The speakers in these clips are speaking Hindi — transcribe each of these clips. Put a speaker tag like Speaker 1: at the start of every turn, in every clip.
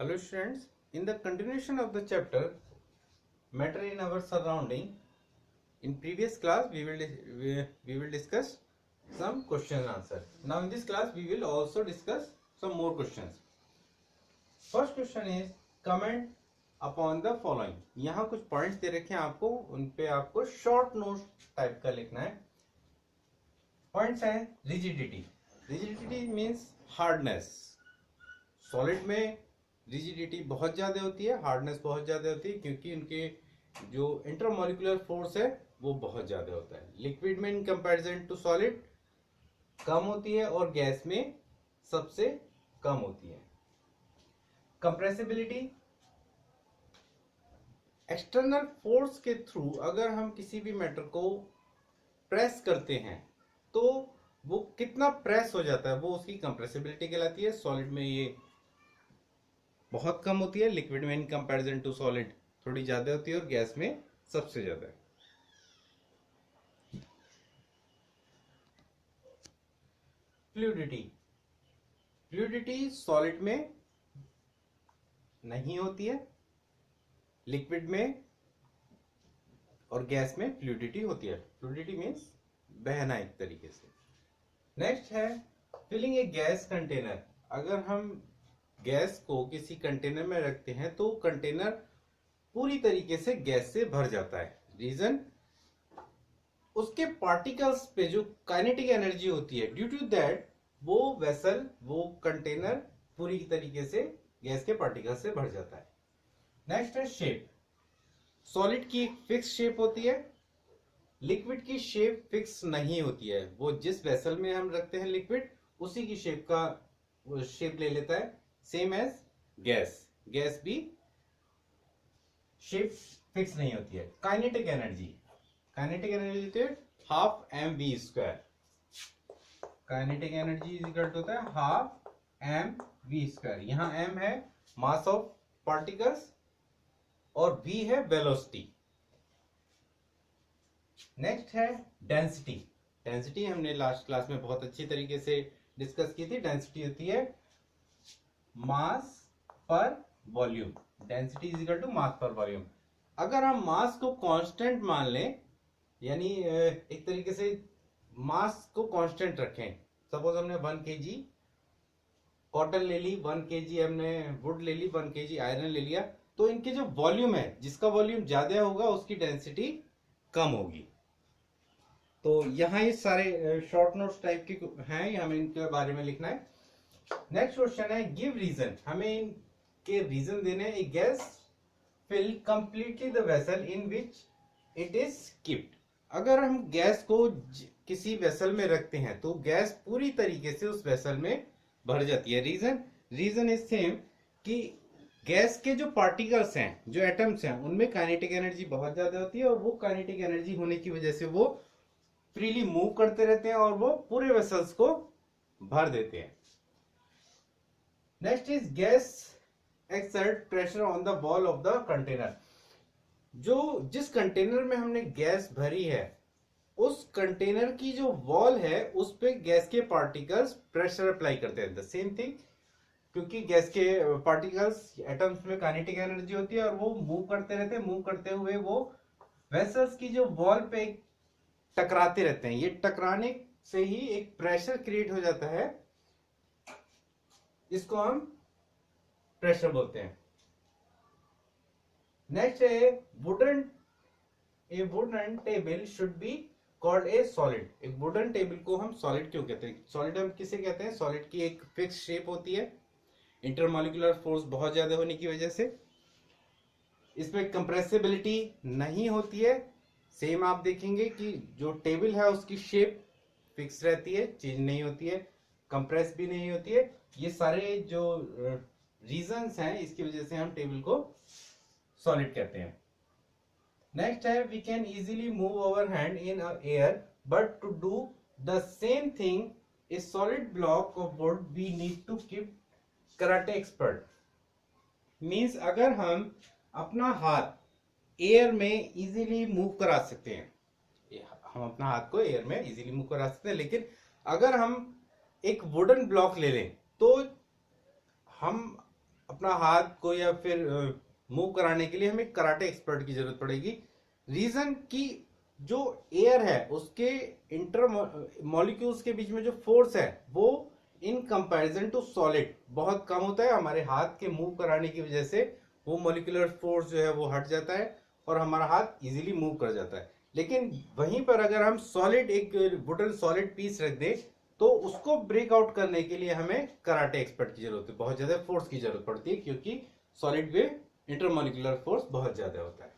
Speaker 1: Hello students, in the continuation of the chapter matter in our surrounding, in previous class we will discuss some question and answer. Now in this class we will also discuss some more questions. First question is comment upon the following. यहाँ कुछ पॉइंट्स दे रखे हैं आपको, उन पे आपको शॉर्ट नोट टाइप का लिखना है. पॉइंट्स है rigidity. Rigidity means hardness. Solid में रिजिडिटी बहुत ज्यादा होती है, हार्डनेस बहुत ज्यादा होती है, क्योंकि उनके जो इंटरमोलिकुलर फोर्स है वो बहुत ज्यादा होता है. लिक्विड में इन कंपैरिजन टू सॉलिड कम होती है और गैस में सबसे कम होती है. कंप्रेसिबिलिटी, एक्सटर्नल फोर्स के थ्रू अगर हम किसी भी मैटर को प्रेस करते हैं तो वो कितना प्रेस हो जाता है वो उसकी कंप्रेसिबिलिटी कहलाती है. सॉलिड में ये बहुत कम होती है, लिक्विड में इन कंपैरिजन टू सॉलिड थोड़ी ज्यादा होती है और गैस में सबसे ज्यादा है. फ्लूइडिटी, फ्लूइडिटी सॉलिड में नहीं होती है, लिक्विड में और गैस में फ्लूइडिटी होती है. फ्लूइडिटी मीन्स बहना एक तरीके से. नेक्स्ट है फिलिंग ए गैस कंटेनर. अगर हम गैस को किसी कंटेनर में रखते हैं तो कंटेनर पूरी तरीके से गैस से भर जाता है. रीजन, उसके पार्टिकल्स पे जो काइनेटिक एनर्जी होती है, ड्यू टू दैट वो वेसल, वो कंटेनर पूरी तरीके से गैस के पार्टिकल से भर जाता है. नेक्स्ट है शेप. सॉलिड की एक फिक्स शेप होती है, लिक्विड की शेप फिक्स नहीं होती है. वो जिस वेसल में हम रखते हैं लिक्विड उसी की शेप का शेप ले लेता है. सेम एज गैस, गैस भी शेप फिक्स नहीं होती है. काइनेटिक एनर्जी, काइनेटिक एनर्जी होती है half M V square. Kinetic energy is equal to होता है हाफ एम वी स्क्वायर. यहाँ एम है मास ऑफ पार्टिकल्स और वी है वेलोसिटी. नेक्स्ट है डेंसिटी. डेंसिटी हमने लास्ट क्लास में बहुत अच्छी तरीके से डिस्कस की थी. डेंसिटी होती है mass per volume. Density is equal to mass per volume. अगर हम मास को कांस्टेंट मान लें, यानी एक तरीके से मास को कांस्टेंट रखें, सपोज हमने 1 kg कॉटन ले ली, 1 kg हमने वुड ले ली, 1 kg आयरन ले लिया, तो इनके जो वॉल्यूम है, जिसका वॉल्यूम ज्यादा होगा उसकी डेंसिटी कम होगी. तो यहाँ ये सारे शॉर्ट नोट्स टाइप के हैं, हमें इनके बारे में लिखना है. नेक्स्ट क्वेश्चन है गिव रीजन. हमें इनके रीजन देने. A gas fill completely the vessel in which it is keeped. अगर हम गैस को किसी वेसल में रखते हैं तो गैस पूरी तरीके से उस वेसल में भर जाती है. रीजन, रीजन इज सेम कि गैस के जो पार्टिकल्स हैं, जो एटम्स हैं, उनमें काइनेटिक एनर्जी बहुत ज्यादा होती है और वो काइनेटिक एनर्जी होने की वजह से वो फ्रीली मूव करते रहते हैं और वो पूरे वेसल्स को भर देते हैं. Next is gas exert pressure on the wall of the container. जो जिस कंटेनर में हमने गैस भरी है उस कंटेनर की जो वॉल है उस पे गैस के पार्टिकल्स प्रेशर अप्लाई करते हैं. द सेम थिंग, क्योंकि गैस के पार्टिकल्स एटम्स में काइनेटिक एनर्जी होती है और वो मूव करते रहते हैं. मूव करते हुए वो वेसल्स की जो वॉल पे टकराते रहते हैं. ये टकराने से ही एक प्रेशर क्रिएट हो जाता है, इसको हम प्रेशर बोलते हैं. नेक्स्ट है wooden. A wooden table should be called a solid. एक वुडन टेबल को हम सॉलिड क्यों कहते हैं? सॉलिड हम किसे कहते हैं? सॉलिड की एक फिक्स शेप होती है, इंटरमोलिकुलर फोर्स बहुत ज्यादा होने की वजह से. इसमें कंप्रेसिबिलिटी नहीं होती है. सेम आप देखेंगे कि जो टेबल है उसकी शेप फिक्स रहती है, चेंज नहीं होती है, कंप्रेस भी नहीं होती है. ये सारे जो रीजंस हैं इसकी वजह से हम टेबल को सॉलिड कहते हैं. नेक्स्ट है we can easily move our hand in air but to do the same thing a solid block of wood we need to keep karate expert. Means अगर हम अपना हाथ एयर में इजीली मूव करा सकते हैं, हम अपना हाथ को एयर में इजीली मूव करा सकते हैं, लेकिन अगर हम एक वुडन ब्लॉक ले लें तो हम अपना हाथ को या फिर मूव कराने के लिए हमें कराटे एक्सपर्ट की जरूरत पड़ेगी। रीजन कि जो एयर है उसके इंटर मॉलिक्यूल्स के बीच में जो फोर्स है वो इन कंपैरिजन टू सॉलिड बहुत कम होता है। हमारे हाथ के मूव कराने की वजह से वो मॉलिक्यूलर फोर्स जो है वो हट जाता है और हमारा हाथ इजीली मूव कर जाता है। लेकिन वहीं पर अगर हम सॉलिड एक वुडन सॉलिड पीस रख दे तो उसको ब्रेकआउट करने के लिए हमें कराटे एक्सपर्ट की जरूरत है, बहुत ज्यादा फोर्स की जरूरत पड़ती है क्योंकि सॉलिड में इंटरमोलिकुलर फोर्स बहुत ज्यादा होता है।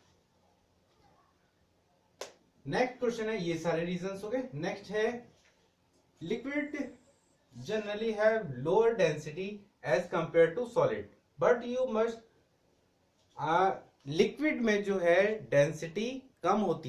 Speaker 1: नेक्स्ट क्वेश्चन है, ये सारे रीजंस हो गए। नेक्स्ट है liquid generally have lower density as compare to solid but you must liquid में जो है डेंसिटी कम होती है